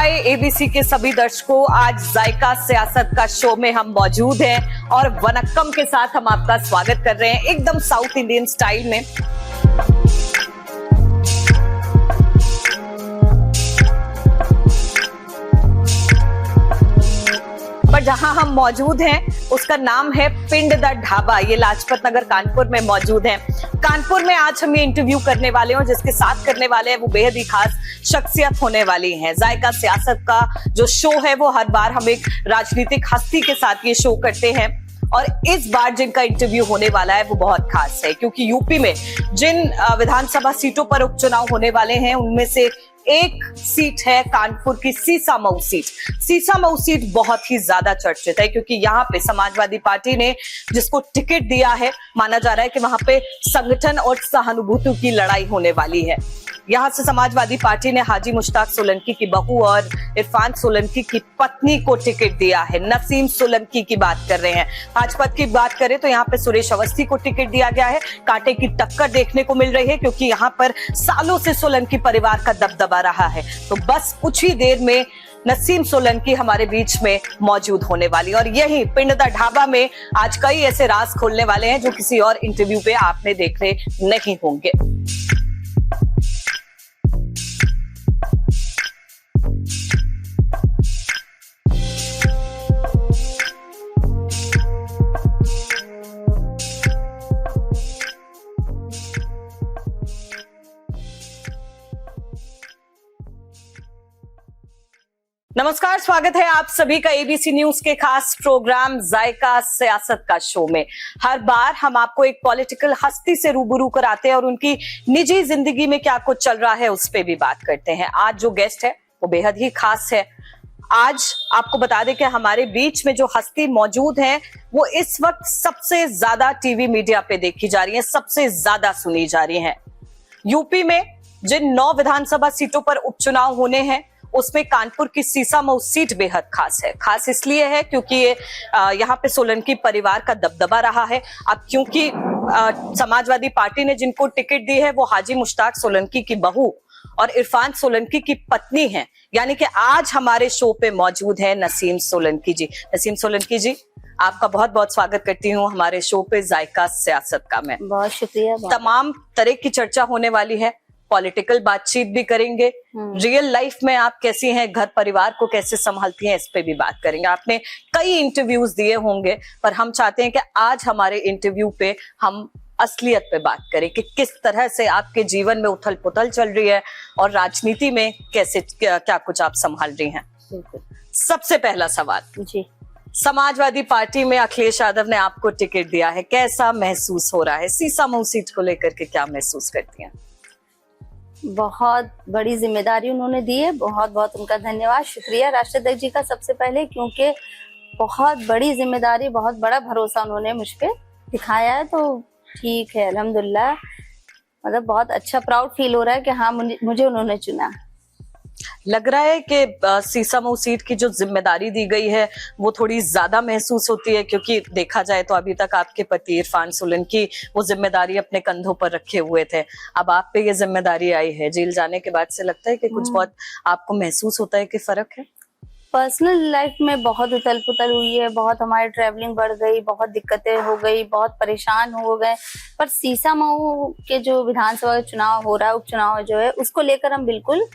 हाय ABC के सभी दर्शकों, आज जायका सियासत का शो में हम मौजूद हैं और वनक्कम के साथ हम आपका स्वागत कर रहे हैं एकदम साउथ इंडियन स्टाइल में। पर जहां हम मौजूद हैं उसका नाम है पिंड द ढाबा। ये लाजपत नगर कानपुर में मौजूद है। कानपुर में आज हम ये इंटरव्यू करने वाले हैं और जिसके साथ करने वाले हैं वो बेहद ही खास शख्सियत होने वाली है। जायका सियासत का जो शो है वो हर बार हम एक राजनीतिक हस्ती के साथ ये शो करते हैं और इस बार जिनका इंटरव्यू होने वाला है वो बहुत खास है, क्योंकि यूपी में जिन विधानसभा सीटों पर उपचुनाव होने वाले हैं उनमें से एक सीट है कानपुर की सीसामऊ सीट। सीसामऊ सीट बहुत ही ज्यादा चर्चित है क्योंकि यहाँ पे समाजवादी पार्टी ने जिसको टिकट दिया है, माना जा रहा है कि वहां पे संगठन और सहानुभूति की लड़ाई होने वाली है। यहाँ से समाजवादी पार्टी ने हाजी मुश्ताक सोलंकी की बहू और इरफान सोलंकी की पत्नी को टिकट दिया है। नसीम सोलंकी की बात कर रहे हैं। भाजपा की बात करें तो यहाँ पे सुरेश अवस्थी को टिकट दिया गया है। कांटे की टक्कर देखने को मिल रही है क्योंकि यहाँ पर सालों से सोलंकी परिवार का दबदबा रहा है। तो बस कुछ ही देर में नसीम सोलंकी हमारे बीच में मौजूद होने वाली और यही पिंड द ढाबा में आज कई ऐसे राज खोलने वाले हैं जो किसी और इंटरव्यू पे आपने देखने नहीं होंगे। नमस्कार, स्वागत है आप सभी का एबीसी न्यूज के खास प्रोग्राम जायका सियासत का शो में। हर बार हम आपको एक पॉलिटिकल हस्ती से रूबरू कराते हैं और उनकी निजी जिंदगी में क्या कुछ चल रहा है उस पे भी बात करते हैं। आज जो गेस्ट है वो बेहद ही खास है। आज आपको बता दें कि हमारे बीच में जो हस्ती मौजूद है वो इस वक्त सबसे ज्यादा टीवी मीडिया पे देखी जा रही है, सबसे ज्यादा सुनी जा रही है। यूपी में जिन 9 विधानसभा सीटों पर उपचुनाव होने हैं उसमें कानपुर की सीसामऊ सीट बेहद खास है। खास इसलिए है क्योंकि ये यहाँ पे सोलंकी परिवार का दबदबा रहा है। अब क्योंकि समाजवादी पार्टी ने जिनको टिकट दी है वो हाजी मुश्ताक सोलंकी की बहू और इरफान सोलंकी की पत्नी है, यानी कि आज हमारे शो पे मौजूद है नसीम सोलंकी जी। नसीम सोलंकी जी, आपका बहुत बहुत स्वागत करती हूँ हमारे शो पे जायका सियासत का। मैं बहुत शुक्रिया। तमाम तरह की चर्चा होने वाली है, पॉलिटिकल बातचीत भी करेंगे, रियल लाइफ में आप कैसी हैं, घर परिवार को कैसे संभालती हैं, इस पे भी बात करेंगे। आपने कई इंटरव्यूज दिए होंगे पर हम चाहते हैं कि आज हमारे इंटरव्यू पे हम असलियत पे बात करें कि किस तरह से आपके जीवन में उथल पुथल चल रही है और राजनीति में कैसे क्या कुछ आप संभाल रही हैं। सबसे पहला सवाल जी, समाजवादी पार्टी में अखिलेश यादव ने आपको टिकट दिया है, कैसा महसूस हो रहा है? सीसामऊ सीट को लेकर के क्या महसूस करती हैं? बहुत बड़ी जिम्मेदारी उन्होंने दी है, बहुत बहुत उनका धन्यवाद, शुक्रिया राष्ट्राध्यक्ष जी का सबसे पहले, क्योंकि बहुत बड़ी जिम्मेदारी, बहुत बड़ा भरोसा उन्होंने मुझ पे दिखाया है। तो ठीक है, अल्हम्दुलिल्लाह, मतलब बहुत अच्छा प्राउड फील हो रहा है कि हाँ मुझे उन्होंने चुना। लग रहा है कि सीसामऊ सीट की जो जिम्मेदारी दी गई है वो थोड़ी ज्यादा महसूस होती है, क्योंकि देखा जाए तो अभी तक आपके पति इरफान सोलंकी वो जिम्मेदारी अपने कंधों पर रखे हुए थे, अब आप पे ये जिम्मेदारी आई है। जेल जाने के बाद से लगता है कि कुछ बहुत आपको महसूस होता है कि फर्क है? पर्सनल लाइफ में बहुत उथल पुथल हुई है, बहुत हमारी ट्रैवलिंग बढ़ गई, बहुत दिक्कतें हो गई, बहुत परेशान हो गए, पर सीसामऊ के जो विधानसभा चुनाव हो रहा है, उपचुनाव जो है, उसको लेकर हम बिल्कुल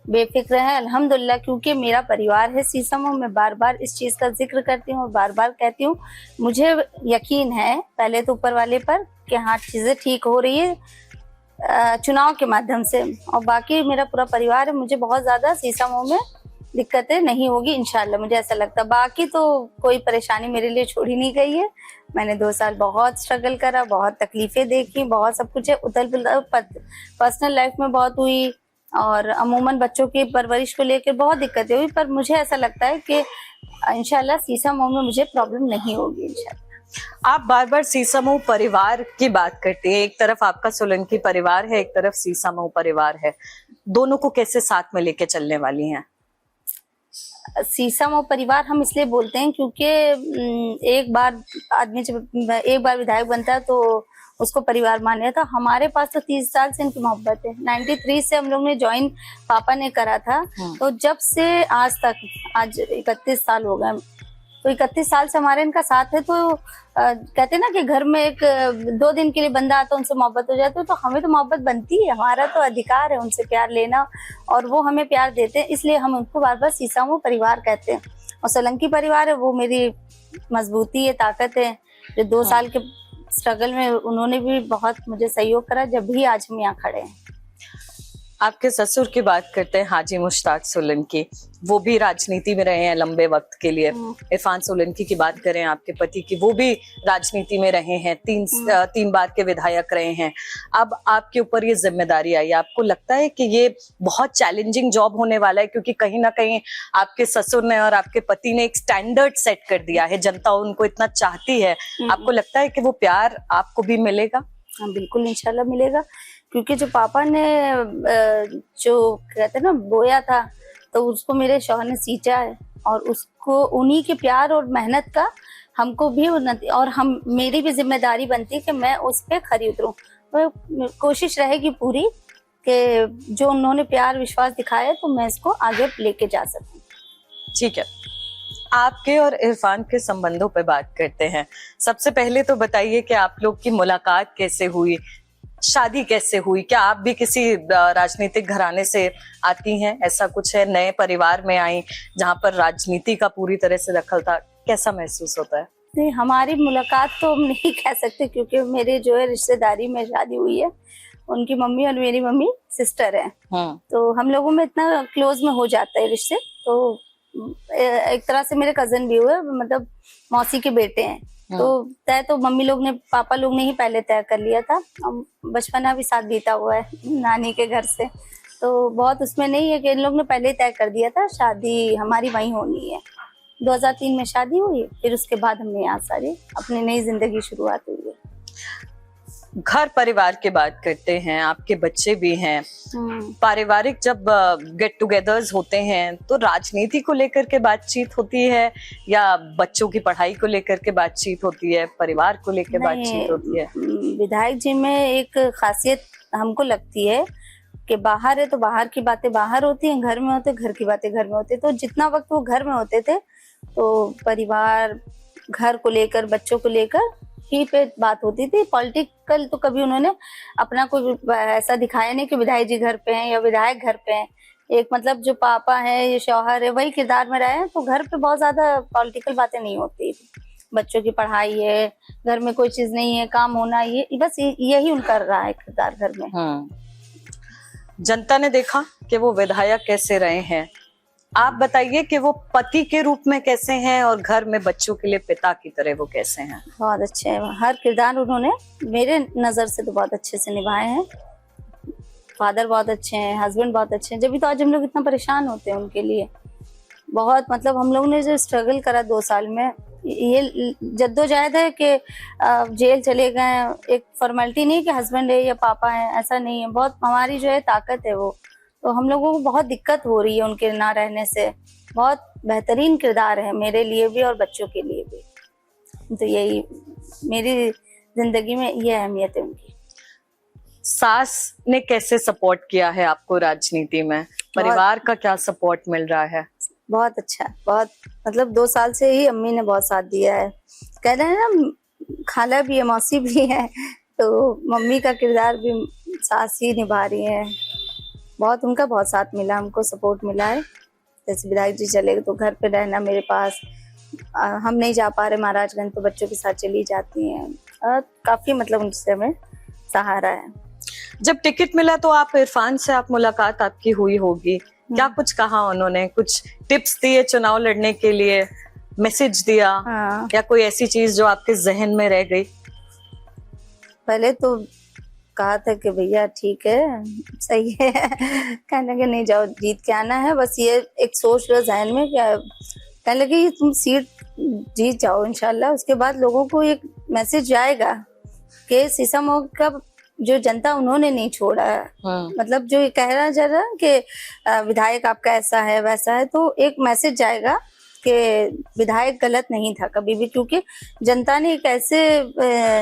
बेफिक्र है अल्हम्दुलिल्लाह, क्योंकि मेरा परिवार है सीसामऊ। मैं बार बार इस चीज का जिक्र करती हूँ और बार बार कहती हूँ, मुझे यकीन है पहले तो ऊपर वाले पर कि हाँ चीजें ठीक हो रही है चुनाव के माध्यम से, और बाकी मेरा पूरा परिवार है। मुझे बहुत ज्यादा सीसामऊ में दिक्कतें नहीं होगी इंशाल्लाह, मुझे ऐसा लगता है। बाकी तो कोई परेशानी मेरे लिए छोड़ी नहीं गई है। मैंने 2 साल बहुत स्ट्रगल करा, बहुत तकलीफें देखी, बहुत सब कुछ है, उथल पुथल पर्सनल लाइफ में बहुत हुई और अमूमन बच्चों की परवरिश को लेकर बहुत दिक्कतें हुई, पर मुझे ऐसा लगता है कि इंशाल्लाह सीसामऊ में मुझे प्रॉब्लम नहीं होगी इंशाल्लाह। आप बार बार सीसामऊ परिवार की बात करते हैं, एक तरफ आपका सोलंकी परिवार है, एक तरफ सीसामऊ परिवार है, दोनों को कैसे साथ में लेके चलने वाली हैं? सीसामऊ परिवार हम इसलिए बोलते हैं क्योंकि एक बार आदमी जब एक बार विधायक बनता है तो उसको परिवार माने। तो हमारे पास तो 30 साल से इनकी मोहब्बत है। 93 से हम लोग ने ज्वाइन पापा ने करा था, तो जब से आज तक, आज 31 साल हो गए, तो 31 साल से हमारे इनका साथ है। तो कहते हैं ना कि घर में एक 2 दिन के लिए बंदा आता है, उनसे मोहब्बत हो जाती है, तो हमें तो मोहब्बत बनती है। हमारा तो अधिकार है उनसे प्यार लेना, और वो हमें प्यार देते हैं, इसलिए हम उनको बार बार सीसामऊ परिवार कहते हैं। और सोलंकी परिवार है वो मेरी मजबूती है, ताकत है। जो 2 साल के स्ट्रगल में उन्होंने भी बहुत मुझे सहयोग करा, जब भी आज हम यहाँ खड़े हैं। आपके ससुर की बात करते हैं, हाजी मुश्ताक सोलंकी, वो भी राजनीति में रहे हैं लंबे वक्त के लिए। इरफान सोलंकी की बात करें आपके पति की, वो भी राजनीति में रहे हैं, 3 बार के विधायक रहे हैं। अब आपके ऊपर ये जिम्मेदारी आई, आपको लगता है कि ये बहुत चैलेंजिंग जॉब होने वाला है, क्योंकि कहीं ना कहीं आपके ससुर ने और आपके पति ने एक स्टैंडर्ड सेट कर दिया है, जनता उनको इतना चाहती है। आपको लगता है कि वो प्यार आपको भी मिलेगा? हाँ बिल्कुल, इंशाल्लाह मिलेगा, क्योंकि जो पापा ने जो कहते हैं ना बोया था, तो उसको मेरे शौहर ने सींचा है, और उसको उन्हीं के प्यार और मेहनत का हमको भी उन्नति, और हम मेरी भी जिम्मेदारी बनती है कि मैं उस पे खरी उतरूं। तो कोशिश रहेगी पूरी कि जो उन्होंने प्यार विश्वास दिखाया, तो मैं इसको आगे लेके जा सकूं। ठीक है, आपके और इरफान के संबंधों पे बात करते हैं। सबसे पहले तो बताइए कि आप लोग की मुलाकात कैसे हुई, शादी कैसे हुई? क्या आप भी किसी राजनीतिक घराने से आती हैं? ऐसा कुछ है? नए परिवार में आई जहां पर राजनीति का पूरी तरह से दखल था, कैसा महसूस होता है? नहीं, हमारी मुलाकात तो हम नहीं कह सकते, क्योंकि मेरे जो है रिश्तेदारी में शादी हुई है। उनकी मम्मी और मेरी मम्मी सिस्टर है, तो हम लोगों में इतना क्लोज में हो जाता है रिश्ते। तो एक तरह से मेरे कजन भी हुए, मतलब मौसी के बेटे हैं। तो तय तो मम्मी लोग ने, पापा लोग ने ही पहले तय कर लिया था। बचपना भी साथ बीता हुआ है नानी के घर से, तो बहुत उसमें नहीं है कि इन लोग ने पहले तय कर दिया था शादी हमारी वहीं होनी है। 2003 में शादी हुई, फिर उसके बाद हमने यहाँ सारी अपनी नई जिंदगी शुरुआत हुई है। घर परिवार की बात करते हैं, आपके बच्चे भी हैं, पारिवारिक जब गेट टुगेदर्स होते हैं तो राजनीति को लेकर के बातचीत होती है, या बच्चों की पढ़ाई को लेकर के बातचीत होती है, परिवार को लेकर बातचीत होती है? विधायक जी में एक खासियत हमको लगती है कि बाहर है तो बाहर की बातें बाहर होती हैं, घर में होते घर की बातें घर में होती। तो जितना वक्त वो घर में होते थे, तो परिवार, घर को लेकर, बच्चों को लेकर ही पे बात होती थी। पॉलिटिकल तो कभी उन्होंने अपना कोई ऐसा दिखाया नहीं कि विधायक जी घर पे हैं या विधायक घर पे हैं। एक मतलब जो पापा है, ये शौहर है, वही किरदार में रहे हैं। तो घर पे बहुत ज्यादा पॉलिटिकल बातें नहीं होती। बच्चों की पढ़ाई है, घर में कोई चीज नहीं है, काम होना, ये बस यही उनका रहा है किरदार घर में। जनता ने देखा कि वो विधायक कैसे रहे हैं, आप बताइए कि वो पति के रूप में कैसे हैं, और घर में बच्चों के लिए पिता की तरह वो कैसे हैं? बहुत अच्छे हैं, हर किरदार उन्होंने मेरे नजर से तो बहुत अच्छे से निभाए हैं। फादर बहुत अच्छे हैं, हस्बैंड बहुत अच्छे हैं, जब भी तो आज हम लोग इतना परेशान होते हैं उनके लिए। बहुत मतलब हम लोग ने जो स्ट्रगल करा 2 साल में, ये जद्दोजहद है कि जेल चले गए, एक फॉर्मेलिटी नहीं कि हस्बैंड है या पापा है, ऐसा नहीं है। बहुत हमारी जो है ताकत है वो। तो हम लोगों को बहुत दिक्कत हो रही है उनके ना रहने से। बहुत बेहतरीन किरदार है मेरे लिए भी और बच्चों के लिए भी। तो यही मेरी जिंदगी में ये अहमियत है उनकी। सास ने कैसे सपोर्ट किया है आपको राजनीति में? परिवार का क्या सपोर्ट मिल रहा है? बहुत अच्छा, बहुत मतलब 2 साल से ही अम्मी ने बहुत साथ दिया है। कह रहे हैं ना, खाला भी है, मौसी भी है, तो मम्मी का किरदार भी सास ही निभा रही है। बहुत उनका बहुत साथ मिला, हमको सपोर्ट मिला है। जैसे विधायक जी चले तो घर पे रहना मेरे पास, हम नहीं जा पा रहे महाराजगंज तो बच्चों के साथ चली जाती हैं। काफी मतलब उनसे हमें सहारा है। जब टिकट मिला तो आप इरफान से आप मुलाकात आपकी हुई होगी, क्या कुछ कहा उन्होंने? कुछ टिप्स दिए चुनाव लड़ने के लिए, मैसेज दिया? या कोई ऐसी चीज जो आपके जहन में रह गई? पहले तो कहा था कि भैया ठीक है, सही है, कहने लगे नहीं जाओ, जीत के आना है। बस ये एक सोच लो जहन में, क्या कहने लगे तुम सीट जीत जाओ इंशाल्लाह। उसके बाद लोगों को एक मैसेज जाएगा कि सीसामऊ का जो जनता उन्होंने नहीं छोड़ा है। मतलब जो ये कह रहा जा रहा कि विधायक आपका ऐसा है वैसा है, तो एक मैसेज जाएगा कि विधायक गलत नहीं था कभी भी, क्योंकि जनता ने एक ऐसे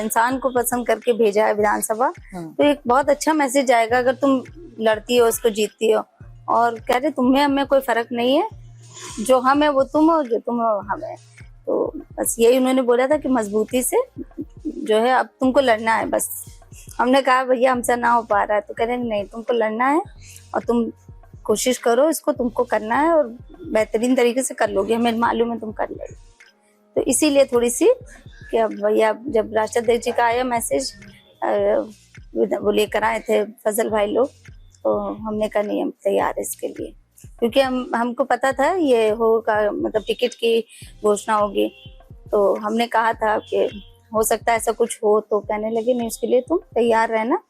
इंसान को पसंद करके भेजा है विधानसभा, तो एक बहुत अच्छा मैसेज आएगा अगर तुम लड़ती हो, उसको जीतती हो और कह रहे तुम्हें हमें कोई फर्क नहीं है, जो हम है वो तुम हो, जो तुम हो हम है। तो बस यही उन्होंने बोला था कि मजबूती से जो है अब तुमको लड़ना है बस। हमने कहा भैया हमसे ना हो पा रहा है, तो कह रहे नहीं तुमको लड़ना है और तुम कोशिश करो, इसको तुमको करना है और बेहतरीन तरीके से कर लोगे, हमें मालूम है तुम कर लोगे। तो इसीलिए थोड़ी सी कि अब भैया जब राष्ट्राध्यक्ष जी का आया मैसेज, वो लेकर आए थे फजल भाई लोग, तो हमने कहा नहीं हम तैयार है इसके लिए, क्योंकि हमको पता था ये होगा, मतलब टिकट की घोषणा होगी। तो हमने कहा था कि हो सकता है ऐसा कुछ हो, तो कहने लगे नहीं उसके लिए तुम तैयार रहना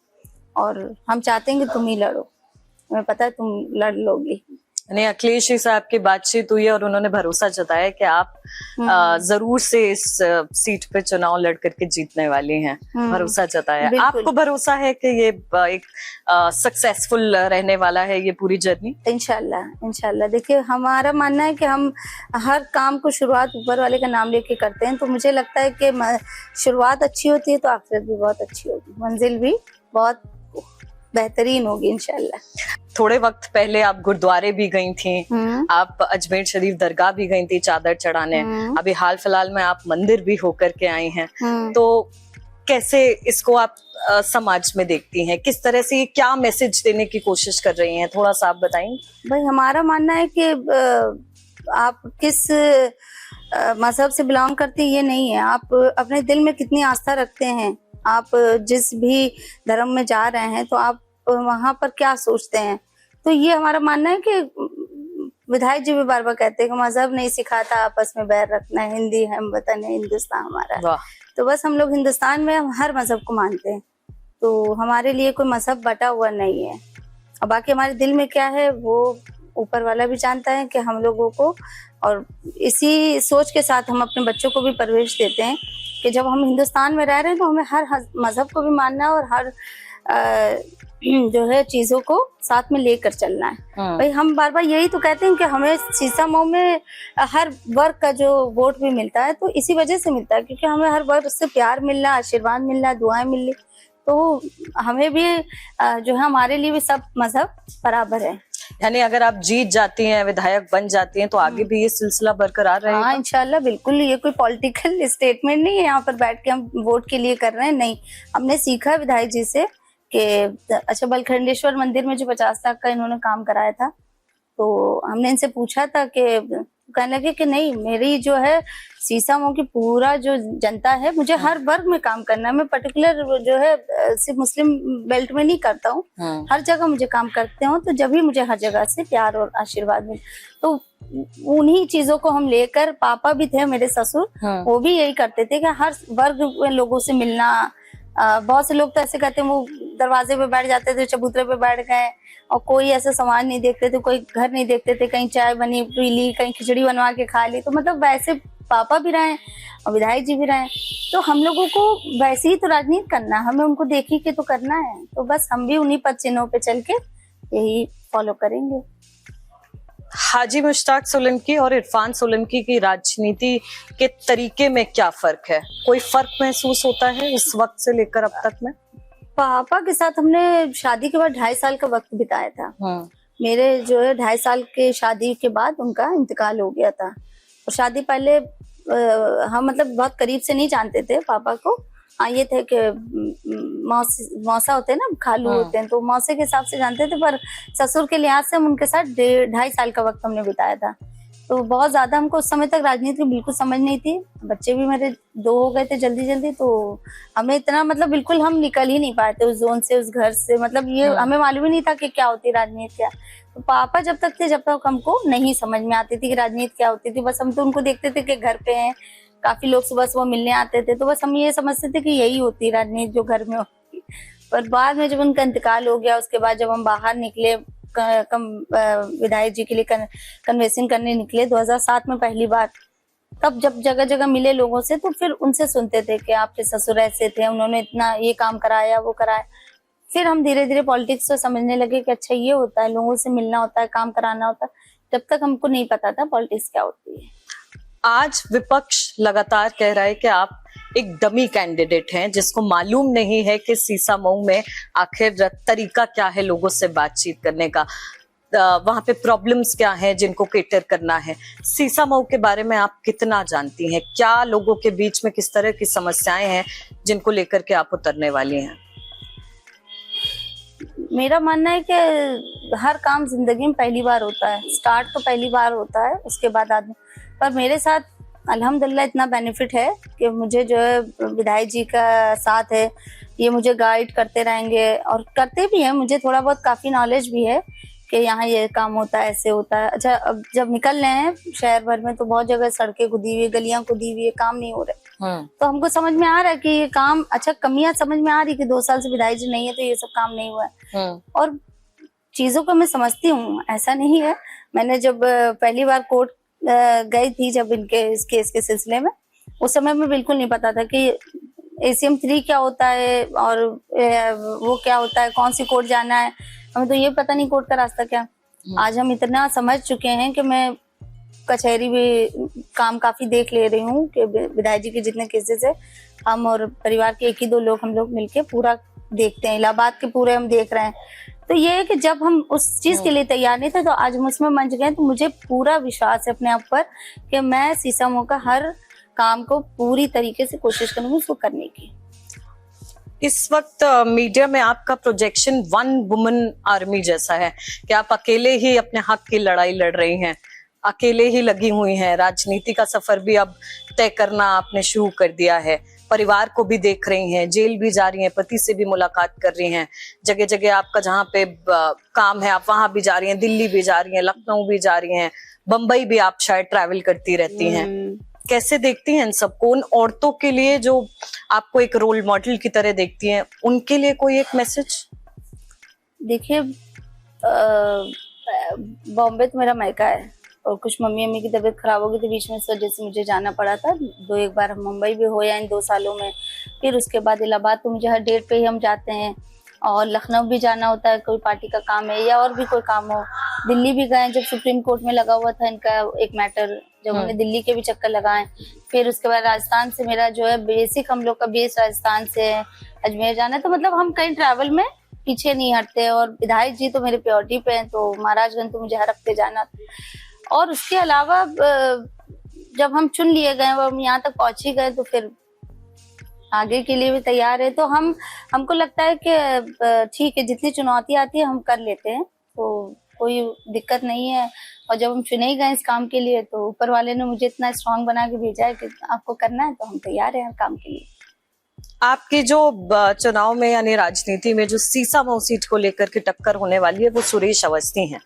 और हम चाहते हैं कि तुम ही लड़ो, हमें पता है तुम लड़ लोगी। यानी अखिलेश जी साहब की बातचीत हुई और उन्होंने भरोसा जताया कि आप जरूर से इस सीट पे चुनाव लड़ करके जीतने वाली हैं, भरोसा जताया। आपको भरोसा है कि ये एक सक्सेसफुल रहने वाला है ये पूरी जर्नी? इंशाल्लाह इंशाल्लाह। देखिए हमारा मानना है कि हम हर काम को शुरुआत ऊपर वाले का नाम लेके करते हैं, तो मुझे लगता है कि शुरुआत अच्छी होती है तो आखिरत भी बहुत अच्छी होगी, मंजिल भी बहुत बेहतरीन होगी इंशाल्लाह। थोड़े वक्त पहले आप गुरुद्वारे भी गई थी, आप अजमेर शरीफ दरगाह भी गई थी चादर चढ़ाने, अभी हाल फिलहाल में आप मंदिर भी होकर के आई हैं, तो कैसे इसको आप समाज में देखती हैं, किस तरह से क्या मैसेज देने की कोशिश कर रही हैं, थोड़ा सा आप बताएंगे? भाई हमारा मानना है कि आप किस मजहब से बिलोंग करती है ये नहीं है, आप अपने दिल में कितनी आस्था रखते हैं, आप जिस भी धर्म में जा रहे हैं तो आप वहां पर क्या सोचते हैं। तो ये हमारा मानना है कि विधायक जी भी बार बार कहते हैं कि मजहब नहीं सिखाता आपस में बैर रखना है, हिंदी हम वतन है, हिंदुस्तान हमारा। तो बस हम लोग हिंदुस्तान में हम हर मजहब को मानते हैं, तो हमारे लिए कोई मजहब बटा हुआ नहीं है। और बाकी हमारे दिल में क्या है वो ऊपर वाला भी जानता है कि हम लोगों को, और इसी सोच के साथ हम अपने बच्चों को भी परवरिश देते हैं कि जब हम हिंदुस्तान में रह रहे हैं तो हमें हर मजहब को भी मानना है और हर जो है चीजों को साथ में लेकर चलना है। भाई हम बार बार यही तो कहते हैं कि हमें सीसामऊ में हर वर्ग का जो वोट भी मिलता है तो इसी वजह से मिलता है क्योंकि हमें हर वर्ग से प्यार मिल रहा है, आशीर्वाद मिल रहा है, दुआएं मिल रही, तो हमें भी जो है हमारे लिए भी सब मजहब बराबर है। यानी अगर आप जीत जाती हैं, विधायक बन जाती हैं, तो आगे भी ये सिलसिला बरकरार रहेगा? हाँ इंशाल्लाह बिल्कुल, ये कोई पॉलिटिकल स्टेटमेंट नहीं है यहाँ पर बैठ के हम वोट के लिए कर रहे हैं, नहीं। हमने सीखा विधायक जी से कि अच्छा बलखंडेश्वर मंदिर में जो 50 लाख का इन्होंने काम कराया था, तो हमने इनसे पूछा था कि कहने लगे कि नहीं, मेरी जो है सीसामऊ की पूरा जो जनता है, मुझे हर वर्ग में काम करना है, मैं पर्टिकुलर जो है सिर्फ मुस्लिम बेल्ट में नहीं करता हूँ, हर जगह मुझे काम करते हो, तो जब भी मुझे हर जगह से प्यार और आशीर्वाद मिले। तो उन्हीं चीजों को हम लेकर, पापा भी थे मेरे ससुर, वो भी यही करते थे कि हर वर्ग में लोगों से मिलना। बहुत से लोग तो ऐसे कहते हैं वो दरवाजे पे बैठ जाते थे, चबूतरे पे बैठ गए और कोई ऐसा सामान नहीं देखते थे, कोई घर नहीं देखते थे, कहीं चाय बनी पी ली, कहीं खिचड़ी बनवा के खा ली, तो मतलब वैसे पापा भी रहे और विधायक जी भी रहे, तो हम लोगों को वैसे ही तो राजनीति करना, हमें उनको देखी के तो करना है, तो बस हम भी उन्हीं पद चिन्हों पे चल के यही फॉलो करेंगे। हाजी मुश्ताक सोलंकी और इरफान सोलंकी की राजनीति के तरीके में क्या फर्क है? कोई फर्क महसूस होता है इस वक्त से लेकर अब तक में? पापा के साथ हमने शादी के बाद 2.5 साल का वक्त बिताया था। मेरे जो है 2.5 साल के शादी के बाद उनका इंतकाल हो गया था, और शादी पहले हम मतलब बहुत करीब से नहीं जानते थे पापा को। हाँ ये थे कि मौसा होते हैं ना, खालू होते हैं, तो मौसे के हिसाब से जानते थे, पर ससुर के लिहाज से हम उनके साथ 2.5 साल का वक्त हमने बिताया था। तो बहुत ज्यादा हमको उस समय तक राजनीति की बिल्कुल समझ नहीं थी, बच्चे भी मेरे 2 हो गए थे जल्दी जल्दी, तो हमें इतना मतलब बिल्कुल हम निकल ही नहीं पाए थे उस जोन से, उस घर से, मतलब ये हमें मालूम ही नहीं था कि क्या होती राजनीति क्या। तो पापा जब तक थे जब तक हमको नहीं समझ में आती थी कि राजनीति क्या होती थी, बस हम तो उनको देखते थे कि घर पे हैं, काफी लोग सुबह सुबह मिलने आते थे, तो बस हम ये समझते थे कि यही होती राजनीति जो घर में होती। पर बाद में जब उनका इंतकाल हो गया, उसके बाद जब हम बाहर निकले विधायक जी के लिए कन्वेंशन करने निकले 2007 में पहली बार, तब जब जगह जगह मिले लोगों से, तो फिर उनसे सुनते थे कि आपके ससुर ऐसे थे, उन्होंने इतना ये काम कराया वो कराया। फिर हम धीरे धीरे पॉलिटिक्स को समझने लगे कि अच्छा ये होता है, लोगों से मिलना होता है, काम कराना होता है। जब तक हमको नहीं पता था पॉलिटिक्स क्या होती है। आज विपक्ष लगातार कह रहा है कि आप एक डमी कैंडिडेट हैं, जिसको मालूम नहीं है कि सीसामऊ में आखिर तरीका क्या है लोगों से बातचीत करने का, वहां पे प्रॉब्लम्स क्या हैं जिनको केटर करना है। सीसामऊ के बारे में आप कितना जानती हैं? क्या लोगों के बीच में किस तरह की समस्याएं हैं जिनको लेकर के आप उतरने वाली हैं? मेरा मानना है कि हर काम जिंदगी में पहली बार होता है, स्टार्ट तो पहली बार होता है, उसके बाद आदमी। पर मेरे साथ अल्हम्दुलिल्लाह इतना बेनिफिट है कि मुझे जो है विधायक जी का साथ है, ये मुझे गाइड करते रहेंगे और करते भी हैं। मुझे थोड़ा बहुत काफी नॉलेज भी है कि यहाँ ये काम होता है, ऐसे होता है। अच्छा, अब जब निकल रहे हैं शहर भर में तो बहुत जगह सड़कें खुदी हुई, गलियां खुदी हुई, काम नहीं हो रहे। तो हमको समझ में आ रहा है कि ये काम, अच्छा कमियां समझ में आ रही कि 2 साल से विधायक जी नहीं है तो ये सब काम नहीं हुआ है। और चीजों को मैं समझती हूँ, ऐसा नहीं है। मैंने जब पहली बार कोर्ट गई थी, जब इनके इस केस के सिलसिले में, उस समय में बिल्कुल नहीं पता था कि ACM 3 क्या होता है और वो क्या होता है, कौन सी कोर्ट जाना है, हमें तो ये पता नहीं कोर्ट का रास्ता क्या। आज हम इतना समझ चुके हैं कि मैं कचहरी भी काम काफी देख ले रही हूँ कि विधायक जी के जितने केसेस है, हम और परिवार के 1 ही 2 लोग हम लोग मिलके पूरा देखते हैं। इलाहाबाद के पूरे हम देख रहे हैं। तो ये है कि जब हम उस चीज के लिए तैयार नहीं थे तो आज हम उसमें मंच गए। तो मुझे पूरा विश्वास है अपने आप पर कि मैं सीसामऊ का हर काम को पूरी तरीके से कोशिश करूंगी उसको करने की। इस वक्त मीडिया में आपका प्रोजेक्शन वन वुमन आर्मी जैसा है कि आप अकेले ही अपने हक की लड़ाई लड़ रही हैं, अकेले ही लगी हुई हैं। राजनीति का सफर भी अब तय करना आपने शुरू कर दिया है, परिवार को भी देख रही हैं, जेल भी जा रही हैं, पति से भी मुलाकात कर रही हैं, जगह जगह आपका जहाँ पे काम है आप वहां भी जा रही हैं, दिल्ली भी जा रही हैं, लखनऊ भी जा रही हैं, बम्बई भी आप शायद ट्रैवल करती रहती हैं। कैसे देखती हैं इन सबको? उन औरतों के लिए जो आपको एक रोल मॉडल की तरह देखती हैं, उनके लिए कोई एक मैसेज? देखिए, बॉम्बे तो मेरा मायका है और कुछ मम्मी की तबीयत खराब हो गई थी बीच में, इस वजह से मुझे जाना पड़ा था। 2-1 बार हम मुंबई भी हो या इन 2 सालों में, फिर उसके बाद इलाहाबाद तो मुझे हर डेट पे ही हम जाते हैं, और लखनऊ भी जाना होता है, कोई पार्टी का काम है या और भी कोई काम हो। दिल्ली भी गए जब सुप्रीम कोर्ट में लगा हुआ था इनका एक मैटर, जब हमने दिल्ली के भी चक्कर लगाए। फिर उसके बाद राजस्थान से मेरा जो है बेसिक, हम लोग का बेस राजस्थान से है, अजमेर जाना है। तो मतलब हम कहीं ट्रैवल में पीछे नहीं हटते। और विधायक जी तो मेरे प्योरिटी पे हैं, तो महाराजगंज तो मुझे हर हफ्ते जाना। और उसके अलावा जब हम चुन लिए गए, हम यहाँ तक पहुंच ही गए, तो फिर आगे के लिए भी तैयार है। तो हमको लगता है कि ठीक है, जितनी चुनौती आती है हम कर लेते हैं, तो कोई दिक्कत नहीं है। और जब हम चुने ही गए इस काम के लिए, तो ऊपर वाले ने मुझे इतना स्ट्रांग बना के भेजा है कि आपको करना है, तो हम तैयार हैं काम के लिए। आपके जो चुनाव में यानी राजनीति में जो सीसामऊ सीट को लेकर के टक्कर होने वाली है वो सुरेश अवस्थी हैं।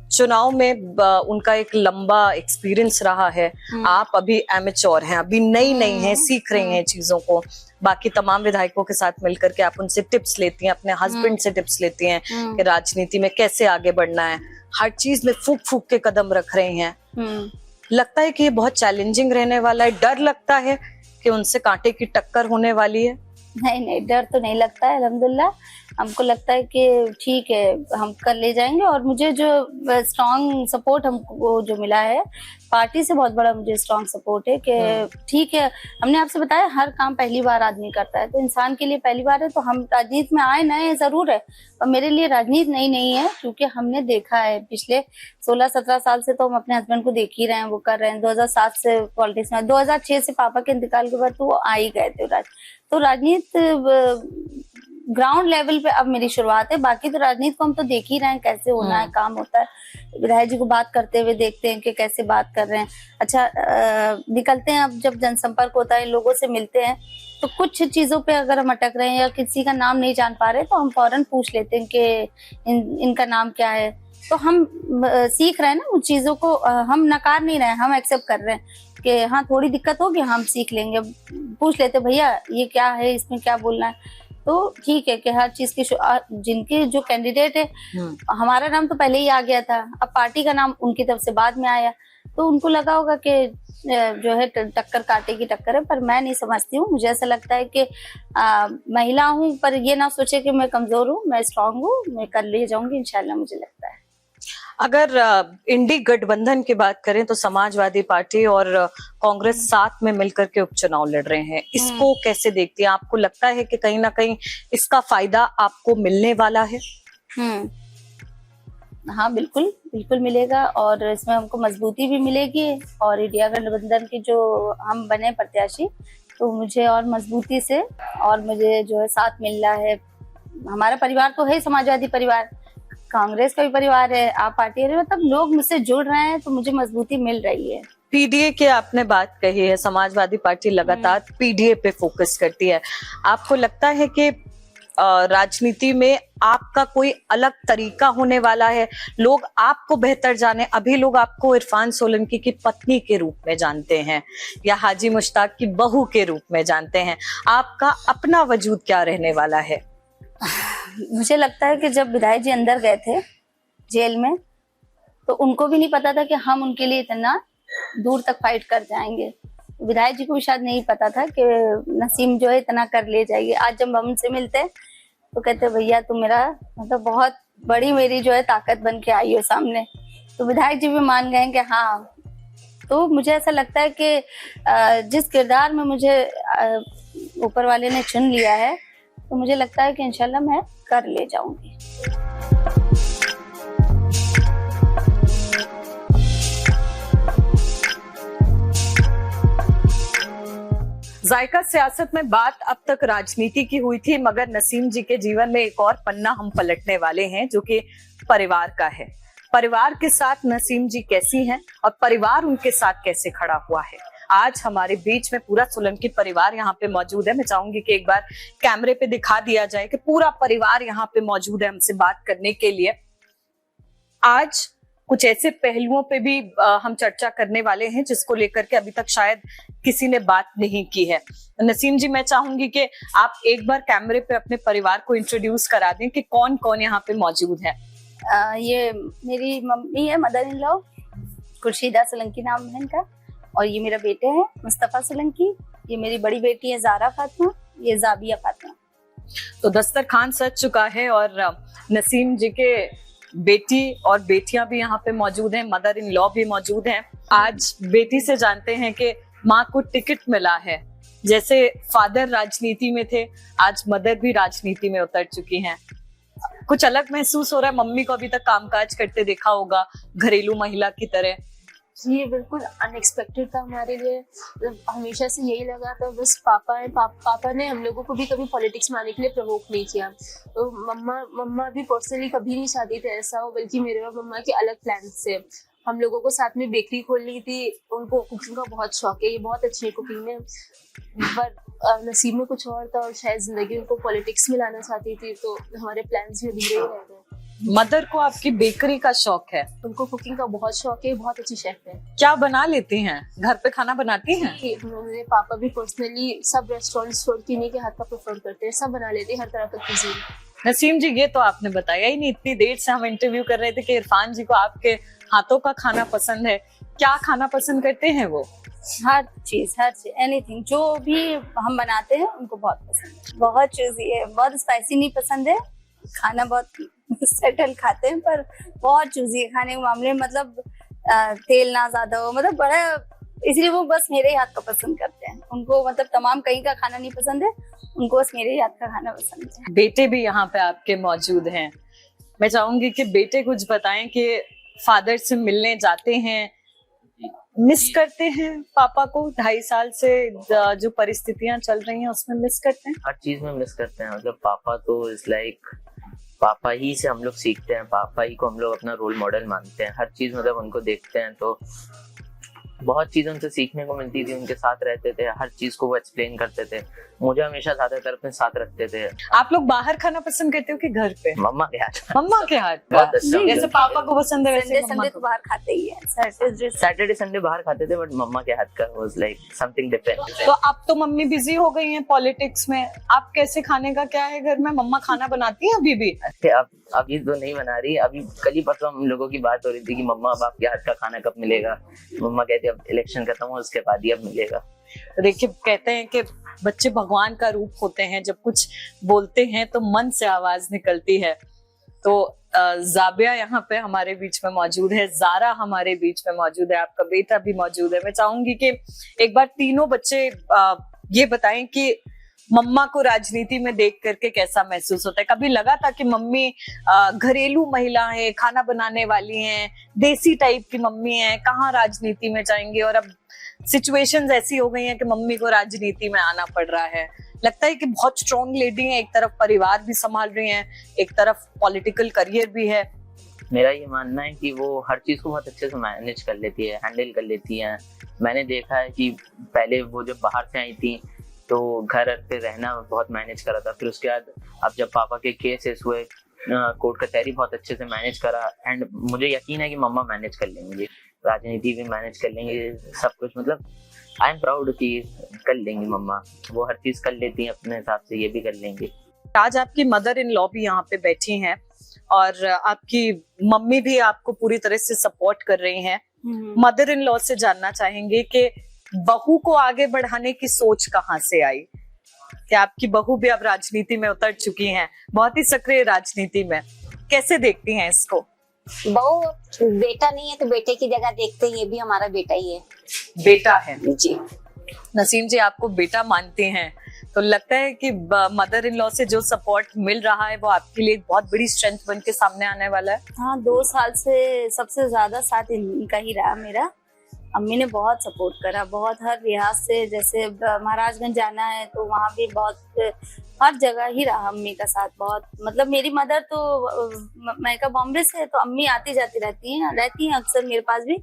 चुनाव में उनका एक लंबा एक्सपीरियंस रहा है, आप अभी एमेच्योर हैं, अभी नई हैं, सीख रही हैं चीजों को। बाकी तमाम विधायकों के साथ मिलकर के आप उनसे टिप्स लेती हैं, अपने हस्बैंड से टिप्स लेती हैं कि राजनीति में कैसे आगे बढ़ना है। हर चीज में फूक फूक के कदम रख रहे हैं। लगता है कि ये बहुत चैलेंजिंग रहने वाला है? डर लगता है कि उनसे कांटे की टक्कर होने वाली है? नहीं, डर तो नहीं लगता है, अल्हम्दुलिल्लाह। हमको लगता है कि ठीक है, हम कर ले जाएंगे। और मुझे जो स्ट्रांग सपोर्ट हमको जो मिला है पार्टी से, बहुत बड़ा मुझे स्ट्रांग सपोर्ट है कि ठीक है, हमने आपसे बताया हर काम पहली बार आदमी करता है, तो इंसान के लिए पहली बार है। तो हम राजनीति में आए नए जरूर है, पर मेरे लिए राजनीति नई नहीं है, क्योंकि हमने देखा है पिछले 16-17 साल से तो हम अपने हस्बैंड को देख ही रहे हैं, वो कर रहे हैं। 2007 से पॉलिटिक्स में, 2006 से पापा के इंतकाल के बाद तो वो आ ही गए थे। तो राजनीति ग्राउंड लेवल पे अब मेरी शुरुआत है। बाकी तो राजनीति को हम तो देख ही रहे हैं कैसे होना है, काम होता है। विधायक जी को बात करते हुए देखते हैं कि कैसे बात कर रहे हैं। अच्छा, निकलते हैं, अब जब जनसंपर्क होता है, लोगों से मिलते हैं, तो कुछ चीजों पे अगर हम अटक रहे हैं या किसी का नाम नहीं जान पा रहे, तो हम फौरन पूछ लेते हैं कि इनका नाम क्या है। तो हम सीख रहे हैं ना उन चीजों को, हम नकार नहीं रहे हैं, हम एक्सेप्ट कर रहे हैं कि हाँ थोड़ी दिक्कत होगी, हम सीख लेंगे। पूछ लेते भैया ये क्या है, इसमें क्या बोलना है। तो ठीक है कि हर चीज की जिनके जो कैंडिडेट है, हमारा नाम तो पहले ही आ गया था, अब पार्टी का नाम उनकी तरफ से बाद में आया, तो उनको लगा होगा कि जो है टक्कर कांटे की टक्कर है। पर मैं नहीं समझती हूँ, मुझे ऐसा लगता है कि महिला हूँ, पर ये ना सोचे कि मैं कमजोर हूँ, मैं स्ट्रांग हूँ, मैं कर ले जाऊंगी इंशाल्लाह, मुझे लगता है। अगर इंडी गठबंधन की बात करें तो समाजवादी पार्टी और कांग्रेस साथ में मिलकर के उपचुनाव लड़ रहे हैं, इसको कैसे देखती हैं? आपको लगता है कि कहीं ना कहीं इसका फायदा आपको मिलने वाला है? हाँ, बिल्कुल बिल्कुल मिलेगा, और इसमें हमको मजबूती भी मिलेगी, और इंडिया गठबंधन की जो हम बने प्रत्याशी, तो मुझे और मजबूती से, और मुझे जो है साथ मिल रहा है। हमारा परिवार तो है समाजवादी परिवार, कांग्रेस का भी परिवार है, आप पार्टी है, मतलब लोग मुझसे जुड़ रहे हैं, तो मुझे मजबूती मिल रही है। पीडीए की आपने बात कही है, समाजवादी पार्टी लगातार पीडीए पे फोकस करती है। आपको लगता है कि राजनीति में आपका कोई अलग तरीका होने वाला है? लोग आपको बेहतर जाने, अभी लोग आपको इरफान सोलंकी की पत्नी के रूप में जानते हैं या हाजी मुश्ताक की बहू के रूप में जानते हैं, आपका अपना वजूद क्या रहने वाला है? मुझे लगता है कि जब विधायक जी अंदर गए थे जेल में, तो उनको भी नहीं पता था कि हम उनके लिए इतना दूर तक फाइट कर जाएंगे। विधायक जी को भी शायद नहीं पता था कि नसीम जो है इतना कर ले जाएगी। आज जब हम उनसे मिलते तो कहते भैया तुम मेरा मतलब बहुत बड़ी मेरी जो है ताकत बन के आई हो सामने। तो विधायक जी भी मान गए कि हाँ। तो मुझे ऐसा लगता है कि जिस किरदार में मुझे ऊपर वाले ने चुन लिया है, तो मुझे लगता है कि इंशाल्लाह मैं कर ले जाऊंगी। जायका सियासत में बात अब तक राजनीति की हुई थी, मगर नसीम जी के जीवन में एक और पन्ना हम पलटने वाले हैं जो कि परिवार का है। परिवार के साथ नसीम जी कैसी हैं और परिवार उनके साथ कैसे खड़ा हुआ है। आज हमारे बीच में पूरा सोलंकी परिवार यहाँ पे मौजूद है। मैं चाहूंगी कि एक बार कैमरे पे दिखा दिया जाए कि पूरा परिवार यहाँ पे मौजूद है हमसे बात करने के लिए। आज कुछ ऐसे पहलुओं पे भी हम चर्चा करने वाले हैं जिसको लेकर के अभी तक शायद किसी ने बात नहीं की है। नसीम जी, मैं चाहूंगी कि आप एक बार कैमरे पे अपने परिवार को इंट्रोड्यूस करा दें कि कौन कौन यहाँ पे मौजूद है। ये मेरी मम्मी है, मदर इन लॉ, खुर्शीदा सोलंकी नाम है इनका, और ये मेरा बेटे है मुस्तफा सोलंकी, ये मेरी बड़ी बेटी है ज़ारा फातिमा, ये जाबिया फातिमा। तो दस्तरखान सज चुका है और नसीम जी के बेटी और बेटियां भी यहाँ पे मौजूद हैं, मदर इन लॉ भी मौजूद हैं। आज बेटी से जानते हैं कि माँ को टिकट मिला है। जैसे फादर राजनीति में थे, आज मदर भी राजनीति में उतर चुकी हैं। कुछ अलग महसूस हो रहा है? मम्मी को अभी तक कामकाज करते देखा होगा घरेलू महिला की तरह। ये बिल्कुल अनएक्सपेक्टेड था हमारे लिए। हमेशा से यही लगा था बस पापा है, पापा ने हम लोगों को भी कभी पॉलिटिक्स में आने के लिए प्रवोक नहीं किया। तो मम्मा भी पर्सनली कभी नहीं चाहती थे ऐसा हो, बल्कि मेरे और मम्मा के अलग प्लान थे। हम लोगों को साथ में बेकरी खोलनी थी, उनको कुकिंग का बहुत शौक है, ये बहुत अच्छी है कुकिंग में, पर नसीब में कुछ और था और शायद जिंदगी उनको पॉलिटिक्स में लाना चाहती थी, तो हमारे प्लान्स भी अधूरे ही रह गए। मदर को आपकी बेकरी का शौक है? उनको कुकिंग का बहुत शौक है, बहुत अच्छी शेफ है। क्या बना लेती हैं? घर पे खाना बनाती हैं? मेरे पापा भी पर्सनली सब रेस्टोरेंट स्टोर की नहीं के हाथ का प्रेफर करते हैं, सब बना लेते हैं, हर तरह का कुजीन। नसीम जी, ये तो आपने बताया ही नहीं, इतनी देर से हम इंटरव्यू कर रहे थे कि इरफान जी को आपके हाथों का खाना पसंद है। क्या खाना पसंद करते हैं वो? हर चीज एनीथिंग जो भी हम बनाते हैं उनको बहुत पसंद है, बहुत चूजी है, बहुत स्पाइसी नहीं पसंद है, खाना बहुत सेटल खाते हैं, पर बहुत चूजी है खाने के मामले में, मतलब तेल ना ज्यादा हो, मतलब बड़ा, इसलिए वो बस मेरे हाथ का पसंद करते हैं। उनको मतलब तमाम कहीं का खाना नहीं पसंद है, उनको बस मेरे हाथ का खाना पसंद है। बेटे भी यहाँ पे आपके मौजूद हैं। मैं चाहूंगी कि बेटे कुछ बताएं कि फादर से मिलने जाते हैं, मिस करते हैं पापा को? 2.5 साल से जो परिस्थितियां चल रही हैं उसमें मिस करते हैं? हर चीज में मिस करते हैं। मतलब पापा तो इज लाइक, पापा ही से हम लोग सीखते हैं, पापा ही को हम लोग अपना रोल मॉडल मानते हैं। हर चीज मतलब उनको देखते हैं तो बहुत चीजें उनसे सीखने को मिलती थी। उनके साथ रहते थे, हर चीज को वो एक्सप्लेन करते थे, मुझे हमेशा ज्यादातर अपने साथ रखते थे। आप लोग बाहर खाना पसंद करते हो कि घर पे? मम्मा के हाथ। मम्मा के हाथ का? बहुत अच्छा। जैसे पापा को पसंद है वैसे संडे तो बाहर खाते ही है, सैटरडे संडे बाहर खाते थे, बट मम्मा के हाथ का वाज लाइक समथिंग डिफरेंट। तो अब तो मम्मी बिजी हो गई हैं पॉलिटिक्स में, आप कैसे खाने का क्या है घर में? मम्मा खाना बनाती है अभी भी? अब अभी तो नहीं बना रही। अभी कल ही परसों हम लोगों की बात हो रही थी कि मम्मा अब आपके हाथ का खाना कब मिलेगा। मम्मा कहती अब इलेक्शन खत्म हो उसके बाद ही अब मिलेगा। तो देखिए, कहते हैं कि बच्चे भगवान का रूप होते हैं, जब कुछ बोलते हैं तो मन से आवाज निकलती है। तो जाबिया यहाँ पे हमारे बीच में मौजूद है, जारा हमारे बीच में मौजूद है, आपका बेटा भी मौजूद है। मैं चाहूंगी कि एक बार तीनों बच्चे ये बताएं कि मम्मा को राजनीति में देख करके कैसा महसूस होता है। कभी लगा था कि मम्मी घरेलू महिला है, खाना बनाने वाली हैं, देसी टाइप की मम्मी है, कहाँ राजनीति में जाएंगे, और अब सिचुएशंस ऐसी हो गई हैं कि मम्मी को राजनीति में आना पड़ रहा है। लगता है कि बहुत स्ट्रॉन्ग लेडी हैं, एक तरफ परिवार भी संभाल रही हैं, एक तरफ पॉलिटिकल करियर भी है। मेरा ये मानना है कि वो हर चीज को बहुत अच्छे से मैनेज कर लेती है, हैंडल कर लेती है। मैंने देखा है कि पहले वो जब बाहर से आई थी तो घर पे रहना बहुत मैनेज करा था, फिर उसके बाद अब जब पापा के केसेस हुए, कोर्ट कचहरी बहुत अच्छे से मैनेज करा। एंड मुझे यकीन है कि मम्मा मैनेज कर लेंगी, राजनीति भी मैनेज कर लेंगे, सब कुछ। मतलब आई एम प्राउड कि कर लेंगी मम्मा, वो हर चीज कर लेती हैं अपने हिसाब से, ये भी कर लेंगी। आज आपकी मदर इन लॉ भी यहाँ पे बैठी हैं और आपकी मम्मी भी आपको पूरी तरह से सपोर्ट कर रही हैं। मदर इन लॉ से जानना चाहेंगे कि बहू को आगे बढ़ाने की सोच कहाँ से आई, कि आपकी बहू भी अब राजनीति में उतर चुकी हैं, बहुत ही सक्रिय राजनीति में, कैसे देखती हैं इसको? बहू बेटा नहीं है तो बेटे की जगह देखते हैं, ये भी हमारा बेटा ही है। बेटा है जी। नसीम जी, आपको बेटा मानते हैं तो लगता है कि मदर इन लॉ से जो सपोर्ट मिल रहा है वो आपके लिए एक बहुत बड़ी स्ट्रेंथ बन के सामने आने वाला है। हाँ, 2 साल से सबसे ज्यादा साथ इनका ही रहा मेरा। अम्मी ने बहुत सपोर्ट करा, बहुत हर लिहाज से। जैसे महाराजगंज जाना है तो वहाँ भी बहुत, हर जगह ही रहा अम्मी का साथ बहुत। मतलब मेरी मदर तो मैका बॉम्बे से, तो अम्मी आती जाती रहती हैं अक्सर मेरे पास भी,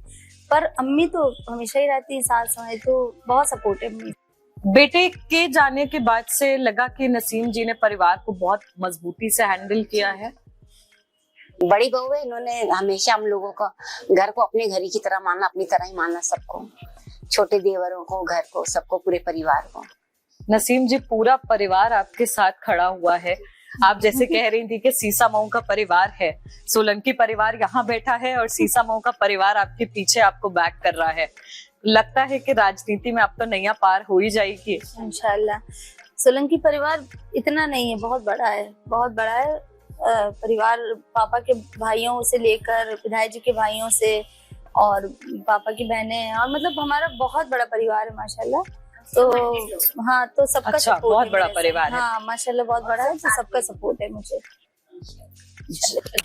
पर अम्मी तो हमेशा ही रहती है साथ समय, तो बहुत सपोर्ट है अम्मी। बेटे के जाने के बाद से लगा कि नसीम जी ने परिवार को बहुत मजबूती से हैंडल किया है। बड़ी बहू है, इन्होंने हमेशा हम लोगों को, घर को अपने घर की तरह मानना, अपनी तरह ही मानना सबको, छोटे देवरों को, घर को, सबको, पूरे परिवार को। नसीम जी, पूरा परिवार आपके साथ खड़ा हुआ है। आप जैसे कह रही थी कि सीसा मऊ का परिवार है, सोलंकी परिवार यहाँ बैठा है और सीसा मऊ का परिवार आपके पीछे आपको बैक कर रहा है। लगता है कि राजनीति में अब तो नैया पार हो ही जाएगी इंशाल्लाह। सोलंकी परिवार इतना नहीं है, बहुत बड़ा है, बहुत बड़ा है परिवार। पापा के भाइयों से लेकर विधायक जी के भाइयों से और पापा की बहनें, और मतलब हमारा बहुत बड़ा परिवार है माशाल्लाह। तो हाँ, तो सबका अच्छा, सपोर्ट बहुत बड़ा परिवार है। हाँ माशाल्लाह, बहुत बड़ा है, तो सबका सपोर्ट है मुझे।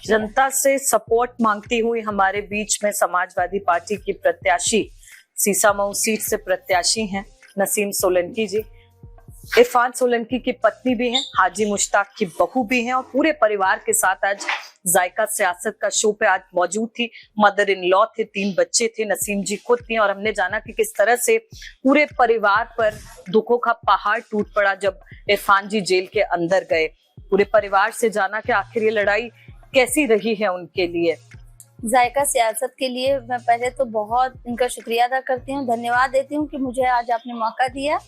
जनता से सपोर्ट मांगती हुई हमारे बीच में समाजवादी पार्टी की प्रत्याशी, सीसा मऊ सीट से प्रत्याशी हैं नसीम सोलंकी जी। इरफान सोलंकी की पत्नी भी हैं, हाजी मुश्ताक की बहू भी हैं, और पूरे परिवार के साथ आज जायका सियासत का शो पे आज मौजूद थी। मदर इन लॉ थे, 3 बच्चे थे, नसीम जी खुद थी, और हमने जाना कि किस तरह से पूरे परिवार पर दुखों का पहाड़ टूट पड़ा जब इरफान जी जेल के अंदर गए। पूरे परिवार से जाना कि आखिर ये लड़ाई कैसी रही है उनके लिए। जायका सियासत के लिए मैं पहले तो बहुत इनका शुक्रिया अदा करती हूँ, धन्यवाद देती हूँ कि मुझे आज आपने मौका दिया,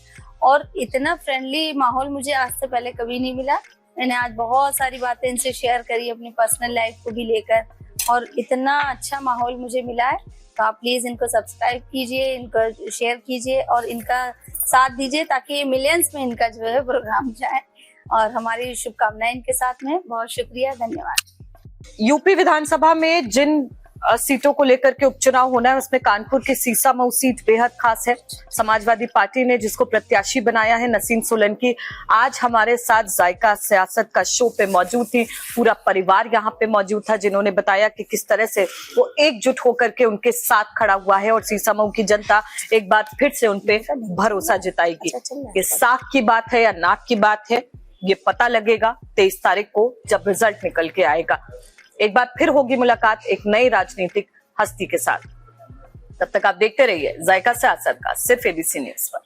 और इतना फ्रेंडली माहौल मुझे आज से पहले कभी नहीं मिला। मैंने आज बहुत सारी बातें इनसे शेयर करी, अपनी पर्सनल लाइफ को भी लेकर, और इतना अच्छा माहौल मुझे मिला है। तो आप प्लीज इनको सब्सक्राइब कीजिए, इनको शेयर कीजिए और इनका साथ दीजिए, ताकि मिलियंस में इनका जो है प्रोग्राम जाए, और हमारी शुभकामनाएं इनके साथ में। बहुत शुक्रिया, धन्यवाद। यूपी विधानसभा में जिन सीटों को लेकर के उपचुनाव होना है, उसमें कानपुर की सीसा मऊ सीट बेहद खास है। समाजवादी पार्टी ने जिसको प्रत्याशी बनाया है नसीम सोलंकी, आज हमारे साथ जायका सियासत का शो पे मौजूद थी। पूरा परिवार यहाँ पे मौजूद था, जिन्होंने बताया कि किस तरह से वो एकजुट होकर के उनके साथ खड़ा हुआ है, और सीसा मऊ की जनता एक बार फिर से उनपे भरोसा जताएगी। ये साख की बात है या नाक की बात है, ये पता लगेगा 23 तारीख को जब रिजल्ट निकल के आएगा। एक बार फिर होगी मुलाकात एक नई राजनीतिक हस्ती के साथ। तब तक आप देखते रहिए जायका सियासत का, सिर्फ एबीसी न्यूज़ पर।